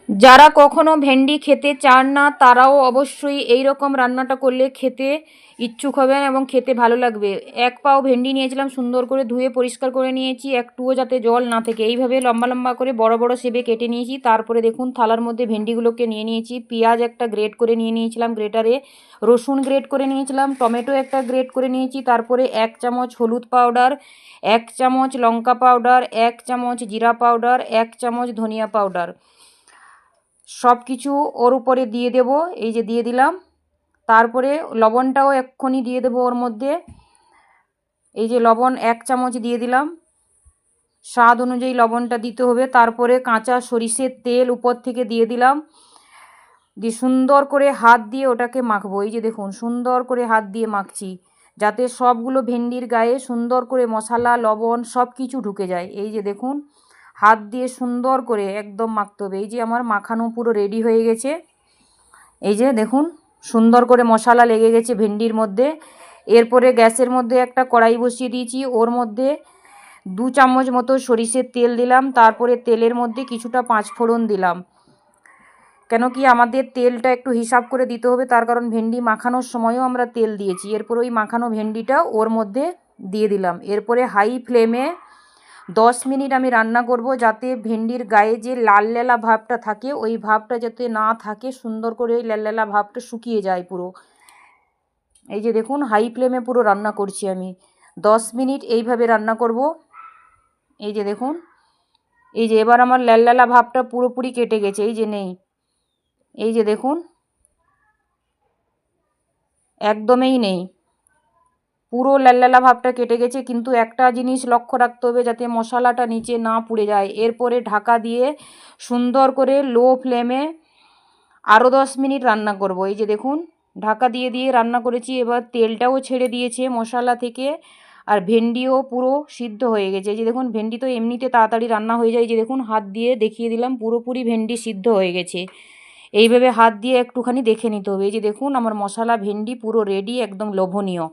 যারা কখনো ভেন্ডি খেতে চান না তারাও অবশ্যই এই রকম রান্নাটা করলে খেতে ইচ্ছুক হবেন এবং খেতে ভালো লাগবে। এক পাও ভেন্ডি নিয়েছিলাম, সুন্দর করে ধুয়ে পরিষ্কার করে নিয়েছি, একটুও যাতে জল না থাকে এইভাবে লম্বা লম্বা করে বড় বড় শেপে কেটে নিয়েছি। তারপরে দেখুন থালার মধ্যে ভেন্ডিগুলোকে নিয়ে নিয়েছি, পেঁয়াজ একটা গ্রেট করে নিয়ে নিয়েছিলাম গ্রেটারে, রসুন গ্রেট করে নিয়েছিলাম, টমেটো একটা গ্রেট করে নিয়েছি, তারপরে 1 চামচ হলুদ পাউডার, 1 চামচ লঙ্কা পাউডার, 1 চামচ জিরা পাউডার, 1 চামচ ধনিয়া পাউডার, সব কিছু ওর উপরে দিয়ে দেব। এই যে দিয়ে দিলাম। তারপরে লবণটাও এক্ষুনি দিয়ে দেবো ওর মধ্যে। এই যে লবণ 1 চামচ দিয়ে দিলাম, স্বাদ অনুযায়ী লবণটা দিতে হবে। তারপরে কাঁচা সরিষের তেল উপর থেকে দিয়ে দিলাম, দিয়ে সুন্দর করে হাত দিয়ে ওটাকে মাখবো। এই যে দেখুন সুন্দর করে হাত দিয়ে মাখছি, যাতে সবগুলো ভেন্ডির গায়ে সুন্দর করে মশলা লবণ সব কিছু ঢুকে যায়। এই যে দেখুন হাত দিয়ে সুন্দর করে একদম মাখতে হবে। এই যে আমার মাখানো পুরো রেডি হয়ে গেছে। এই যে দেখুন সুন্দর করে মশলা লেগে গেছে ভেন্ডির মধ্যে। এরপরে গ্যাসের মধ্যে একটা কড়াই বসিয়ে দিয়েছি, ওর মধ্যে 2 চামচ মতো সরিষের তেল দিলাম। তারপরে তেলের মধ্যে কিছুটা 5 ফোড়ন দিলাম, কেন কি আমাদের তেলটা একটু হিসাব করে দিতে হবে, তার কারণ ভেন্ডি মাখানোর সময়ও আমরা তেল দিয়েছি। এরপর ওই মাখানো ভেন্ডিটা ওর মধ্যে দিয়ে দিলাম। এরপরে হাই ফ্লেমে 10 মিনিট আমি রান্না করব, যাতে ভেন্ডির গায়ে যে লাল লালা ভাবটা থাকে ওই ভাবটা যাতে না থাকে, সুন্দর করে ওই লাল লালা ভাবটা শুকিয়ে যায় পুরো। এই যে দেখুন হাই ফ্লেমে পুরো রান্না করছি আমি, 10 মিনিট এইভাবে রান্না করব। এই যে দেখুন, এই যে এবার আমার লাল লালা ভাবটা পুরোপুরি কেটে গেছে, এই যে নেই। এই যে দেখুন একদমই নেই, পুরো লাললালা ভাবটা কেটে গেছে। কিন্তু একটা জিনিস লক্ষ্য রাখতে হবে যাতে মশলাটা নিচে না পুড়ে যায়। এরপরে ঢাকা দিয়ে সুন্দর করে লো ফ্লেমে আরও 10 মিনিট রান্না করব। এই যে দেখুন ঢাকা দিয়ে দিয়ে রান্না করেছি, এবার তেলটাও ছেড়ে দিয়েছে মশলা থেকে, আর ভেন্ডিও পুরো সিদ্ধ হয়ে গেছে। এই যে দেখুন ভেন্ডি তো এমনিতে তাড়াতাড়ি রান্না হয়ে যায়। এই যে দেখুন হাত দিয়ে দেখিয়ে দিলাম পুরোপুরি ভেন্ডি সিদ্ধ হয়ে গেছে। এইভাবে হাত দিয়ে একটুখানি দেখে নিতে হবে। এই যে দেখুন আমার মশলা ভেন্ডি পুরো রেডি, একদম লোভনীয়।